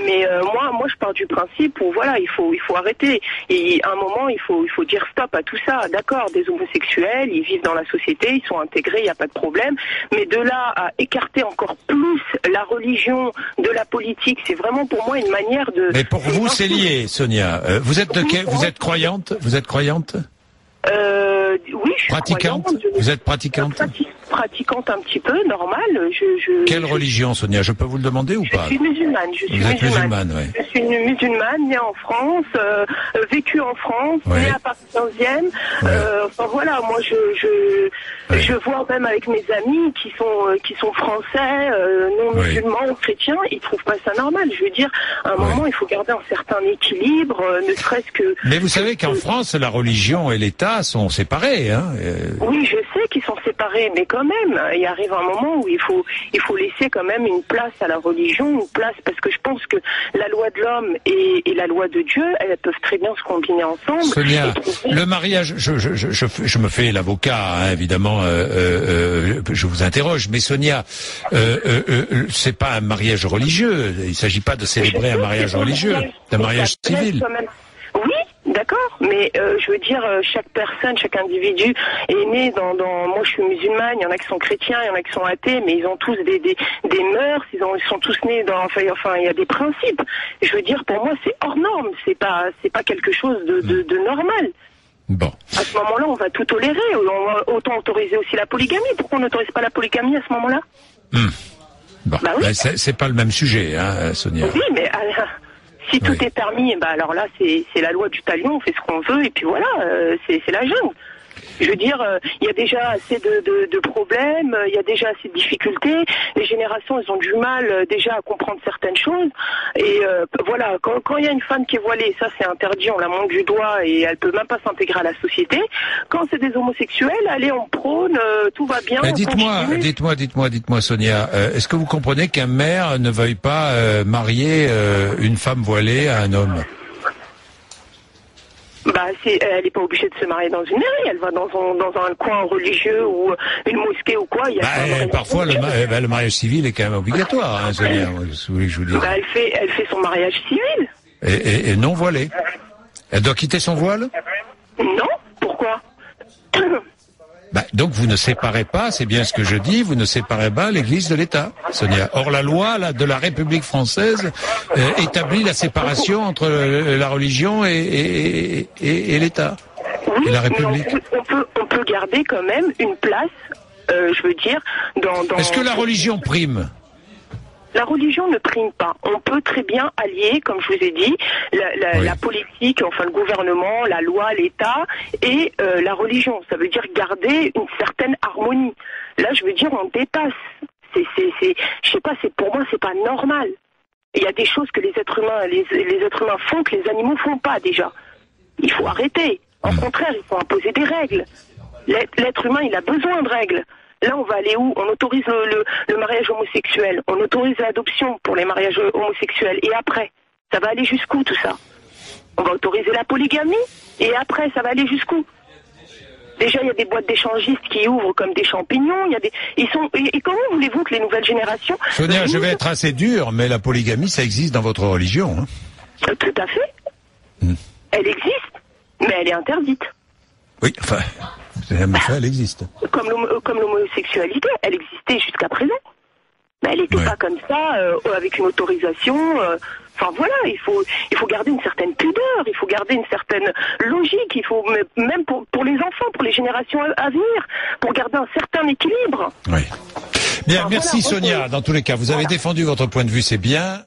Mais moi, je pars du principe où voilà, il faut arrêter. Et à un moment, il faut dire stop à tout ça. D'accord, des homosexuels, ils vivent dans la société, ils sont intégrés, il n'y a pas de problème. Mais de là à écarter encore plus la religion de la politique, c'est vraiment pour moi une manière de. Mais pour vous, c'est lié, Sonia. Vous êtes vous êtes croyante? Vous êtes croyante? Oui, je suis pratiquante. croyante. Vous êtes pratiquante? Pratiquante un petit peu, normal. Quelle religion, Sonia? Je peux vous le demander ou pas? Je suis musulmane. Vous êtes musulmane, oui. Je suis une musulmane, née en France, vécue en France, ouais. née à Paris 15e. Ouais. Enfin voilà, moi je vois même avec mes amis qui sont français, non musulmans, chrétiens, ils trouvent pas ça normal. Je veux dire, à un moment, il faut garder un certain équilibre, ne serait-ce que. Mais vous savez qu'en France, la religion et l'État sont séparés, hein. Oui, je sais qu'ils sont séparés, mais quand même, il arrive un moment où il faut laisser quand même une place à la religion, une place, parce que je pense que la loi de l'homme et la loi de Dieu, elles peuvent très bien se combiner ensemble. Sonia, le mariage, je me fais l'avocat, hein, évidemment, je vous interroge, mais Sonia, c'est pas un mariage religieux, il s'agit pas de célébrer un mariage religieux, d'un mariage civil. Oui, d'accord, mais je veux dire, chaque personne, chaque individu est né dans moi je suis musulmane, il y en a qui sont chrétiens, il y en a qui sont athées, mais ils ont tous des mœurs, ils sont tous nés dans, enfin il y a des principes. Je veux dire, pour moi c'est hors norme, c'est pas quelque chose de normal. Bon. À ce moment-là, on va tout tolérer, on va autant autoriser aussi la polygamie. Pourquoi on n'autorise pas la polygamie à ce moment-là? Bon, bah oui. c'est pas le même sujet, hein, Sonia. Oui, mais si tout est permis, bah alors là, c'est la loi du talion, on fait ce qu'on veut, et puis voilà, c'est la jungle. Je veux dire, il y a déjà assez de problèmes, il y a déjà assez de difficultés. Les générations, elles ont du mal déjà à comprendre certaines choses. Et voilà, quand il y a une femme qui est voilée, ça c'est interdit, on la montre du doigt et elle peut même pas s'intégrer à la société. Quand c'est des homosexuels, allez, on prône, tout va bien. Dites-moi, Sonia, est-ce que vous comprenez qu'un maire ne veuille pas marier une femme voilée à un homme? Bah, elle n'est pas obligée de se marier dans une mairie, elle va dans un coin religieux ou une mosquée ou quoi. Parfois, le mariage civil est quand même obligatoire, hein, Sonia, vous voulez que je vous dise. Bah, elle fait son mariage civil. Et non voilée. Elle doit quitter son voile? Non, pourquoi? Donc vous ne séparez pas, c'est bien ce que je dis, vous ne séparez pas l'Église de l'État, Sonia. Or la loi de la République française établit la séparation entre la religion et l'État, oui, et la République. On peut garder quand même une place, je veux dire, dans... Est-ce que la religion prime? La religion ne prime pas. On peut très bien allier, comme je vous ai dit, la politique, enfin le gouvernement, la loi, l'État et la religion. Ça veut dire garder une certaine harmonie. Là, je veux dire, on dépasse. Je sais pas, pour moi, c'est pas normal. Il y a des choses que les êtres humains font que les animaux font pas déjà. Il faut arrêter. Au contraire, il faut imposer des règles. L'être humain, il a besoin de règles. Là, on va aller où? On autorise le mariage homosexuel, on autorise l'adoption pour les mariages homosexuels. Et après, ça va aller jusqu'où tout ça? On va autoriser la polygamie, et après, ça va aller jusqu'où? Déjà, il y a des boîtes d'échangistes qui ouvrent comme des champignons. Et comment voulez-vous que les nouvelles générations... Sonia, je vais être assez dur, mais la polygamie, ça existe dans votre religion. Hein. Tout à fait. Elle existe, mais elle est interdite. Oui, enfin... elle existe. Comme l'homosexualité, elle existait jusqu'à présent. Mais elle n'était pas comme ça, avec une autorisation. Enfin voilà, il faut garder une certaine pudeur, il faut garder une certaine logique, il faut même pour les enfants, pour les générations à venir, pour garder un certain équilibre. Oui. Bien, enfin, merci Sonia. Dans tous les cas, vous avez défendu votre point de vue, c'est bien.